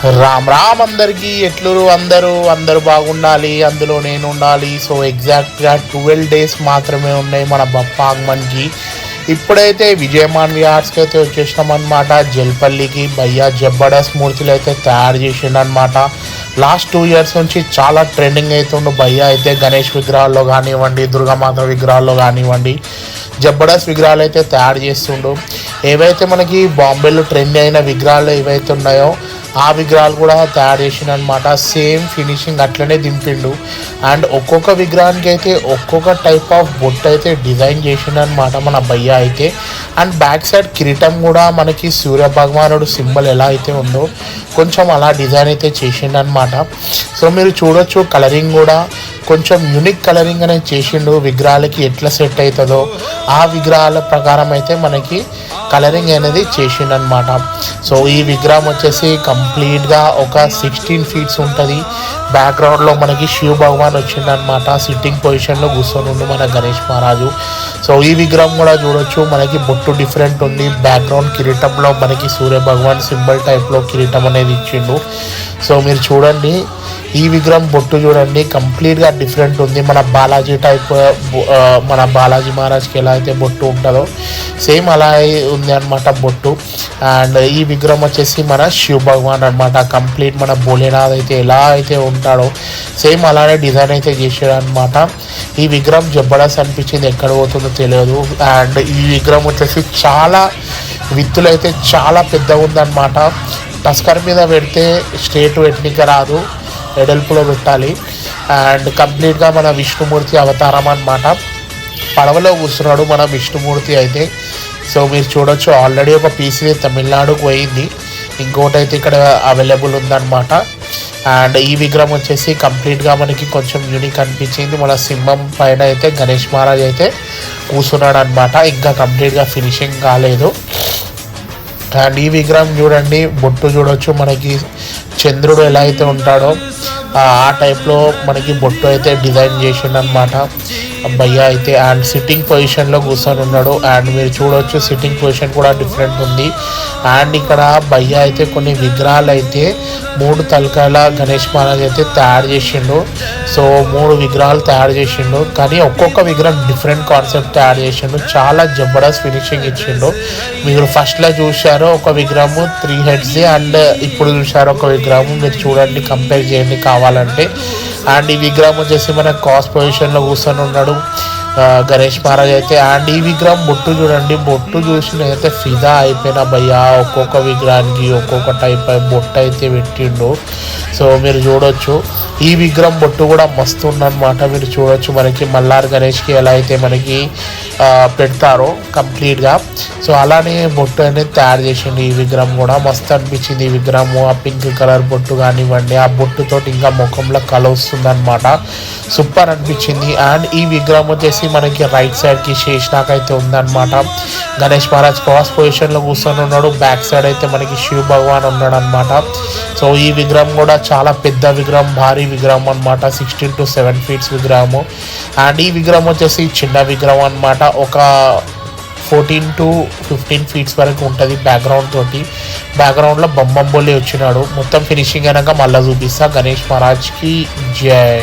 రామ్ రామ్ అందరికీ ఎట్లురు అందరూ బాగుండాలి, అందులో నేను ఉండాలి. సో ఎగ్జాక్ట్గా 12 days మాత్రమే ఉన్నాయి మన బప్ప ఆగమన్కి. ఇప్పుడైతే విజయమాన్వి ఆర్ట్స్కి అయితే వచ్చేసినాం అనమాట. జల్పల్లికి భయ్యా జబర్దస్త్ మూర్తులు అయితే తయారు చేసిండు అనమాట. లాస్ట్ 2 years నుంచి చాలా ట్రెండింగ్ అవుతుండు భయ్యా అయితే. గణేష్ విగ్రహాల్లో కానివ్వండి, దుర్గామాత విగ్రహాల్లో కానివ్వండి, జబర్దస్త్ విగ్రహాలు అయితే తయారు చేస్తుండు. ఏవైతే మనకి బాంబేలో ట్రెండ్ అయిన విగ్రహాలు ఏవైతే ఉన్నాయో ఆ విగ్రహాలు కూడా తయారు చేసిండు అనమాట. సేమ్ ఫినిషింగ్ అట్లనే దింపిండు. అండ్ ఒక్కొక్క విగ్రహానికి అయితే ఒక్కొక్క టైప్ ఆఫ్ బొట్టు అయితే డిజైన్ చేసిండు అనమాట మన భయ్య అయితే. అండ్ బ్యాక్ సైడ్ కిరీటం కూడా మనకి సూర్య భగవానుడు సింబల్ ఎలా అయితే ఉందో కొంచెం అలా డిజైన్ అయితే చేసిండు అనమాట. సో మీరు చూడొచ్చు, కలరింగ్ కూడా కొంచెం యూనిక్ కలరింగ్ అనేది చేసిండు. విగ్రహాలకి ఎట్లా సెట్ అవుతుందో ఆ విగ్రహాల ప్రకారం అయితే మనకి కలరింగ్ అనేది చేసిండు అనమాట. సో ఈ విగ్రహం వచ్చేసి కంప్లీట్గా ఒక 16 feet ఉంటుంది. బ్యాక్గ్రౌండ్లో మనకి శివ భగవాన్ వచ్చిండనమాట. సిట్టింగ్ పొజిషన్లో కూర్చొని ఉండు మన గణేష్ మహారాజు. సో ఈ విగ్రహం కూడా చూడొచ్చు, మనకి బొట్టు డిఫరెంట్ ఉంది. బ్యాక్గ్రౌండ్ కిరీటంలో మనకి సూర్య భగవాన్ సింబల్ టైప్లో కిరీటం అనేది ఇచ్చిండు. సో మీరు చూడండి, ఈ విగ్రహం బొట్టు చూడండి కంప్లీట్గా డిఫరెంట్ ఉంది. మన బాలాజీ టైప్, మన బాలాజీ మహారాజ్కి ఎలా అయితే బొట్టు ఉంటుందో సేమ్ అలా ఉంది అనమాట బొట్టు. అండ్ ఈ విగ్రహం వచ్చేసి మన శివ భగవాన్ అనమాట. కంప్లీట్ మన భోలేనాథ్ అయితే ఎలా అయితే ఉంటాడో సేమ్ అలానే డిజైన్ అయితే చేసాడు అనమాట. ఈ విగ్రహం జబర్దస్త్ అనిపించింది, ఎక్కడ పోతుందో తెలియదు. అండ్ ఈ విగ్రహం వచ్చేసి చాలా విత్తులు అయితే చాలా పెద్దగా ఉందన్నమాట. టస్కర్ మీద పెడితే స్ట్రేట్ పెట్టనికి రాదు, ఎడల్పులో పెట్టాలి. అండ్ కంప్లీట్గా మన విష్ణుమూర్తి అవతారం అనమాట. పడవలో కూర్చున్నాడు మన విష్ణుమూర్తి అయితే. సో మీరు చూడొచ్చు, ఆల్రెడీ ఒక పీసీ తమిళనాడుకు పోయింది, ఇంకోటి అయితే ఇక్కడ అవైలబుల్ ఉందన్నమాట. అండ్ ఈ విగ్రహం వచ్చేసి కంప్లీట్గా మనకి కొంచెం యూనిక్ అనిపించింది. మన సింహం పైన అయితే గణేష్ మహారాజ్ అయితే కూర్చున్నాడు అనమాట. ఇంకా కంప్లీట్గా ఫినిషింగ్ కాలేదు. అండ్ ఈ విగ్రహం చూడండి, బొట్టు చూడొచ్చు, మనకి చంద్రుడు ఎలా అయితే ఉంటాడో ఆ టైప్లో మనకి బొట్టు అయితే డిజైన్ చేసిండు అనమాట భయ్య అయితే. అండ్ సిట్టింగ్ పొజిషన్లో కూర్చొని ఉన్నాడు. అండ్ మీరు చూడవచ్చు, సిట్టింగ్ పొజిషన్ కూడా డిఫరెంట్ ఉంది. అండ్ ఇక్కడ భయ్య అయితే కొన్ని విగ్రహాలు అయితే 3 తలకాయల గణేష్ మహారాజ్ అయితే తయారు చేసిండు. సో 3 విగ్రహాలు తయారు చేసిండు, కానీ ఒక్కొక్క విగ్రహం డిఫరెంట్ కాన్సెప్ట్ తయారు చేసిండు. చాలా జబర్దస్త్ ఫినిషింగ్ ఇచ్చిండు. మీరు ఫస్ట్లో చూశారు ఒక విగ్రహము 3 heads, అండ్ ఇప్పుడు చూశారు ఒక విగ్రహము. మీరు చూడండి, కంపేర్ చేయండి కావాలంటే. అండ్ ఈ విగ్రహం వచ్చేసి మన క్రాస్ పొజిషన్లో కూర్చొని ఉన్నాడు గణేష్ మహారాజ్ అయితే. అండ్ ఈ విగ్రహం బొట్టు చూడండి, బొట్టు చూసి నేనైతే ఫిదా అయిపోయినా భయ్యా. ఒక్కొక్క విగ్రహానికి ఒక్కొక్క టైప్ బొట్టు అయితే పెట్టిండు. సో మీరు చూడొచ్చు, ఈ విగ్రహం బొట్టు కూడా మస్తు ఉందన్నమాట. మీరు చూడొచ్చు, మనకి మల్లార్ గణేష్కి ఎలా అయితే మనకి పెడతారో కంప్లీట్గా, సో అలానే బొట్టు అనేది తయారు చేసిండు. ఈ విగ్రహం కూడా మస్తు అనిపించింది. ఈ విగ్రహము ఆ పింక్ కలర్ బొట్టు కానివ్వండి, ఆ బొట్టుతో ఇంకా ముఖంలో కల వస్తుంది అనమాట. సూపర్ అనిపించింది. అండ్ ఈ విగ్రహం వచ్చేసి మనకి రైట్ సైడ్కి శేషనాగ్ అయితే ఉందన్నమాట. గణేష్ మహారాజ్ క్రాస్ పొజిషన్లో కూర్చొని ఉన్నాడు. బ్యాక్ సైడ్ అయితే మనకి శివ భగవాన్ ఉన్నాడు అనమాట. సో ఈ విగ్రహం కూడా చాలా పెద్ద విగ్రహం, భారీ విగ్రహం అనమాట. 16 to 7 feet విగ్రహము. అండ్ ఈ విగ్రహం వచ్చేసి చిన్న విగ్రహం అనమాట. ఒక 14 to 15 feet వరకు ఉంటుంది బ్యాక్గ్రౌండ్ తోటి. బ్యాక్గ్రౌండ్లో బొమ్మంబోలి వచ్చినాడు. మొత్తం ఫినిషింగ్ అయినాక మళ్ళీ చూపిస్తా. గణేష్ మహారాజ్కి జై.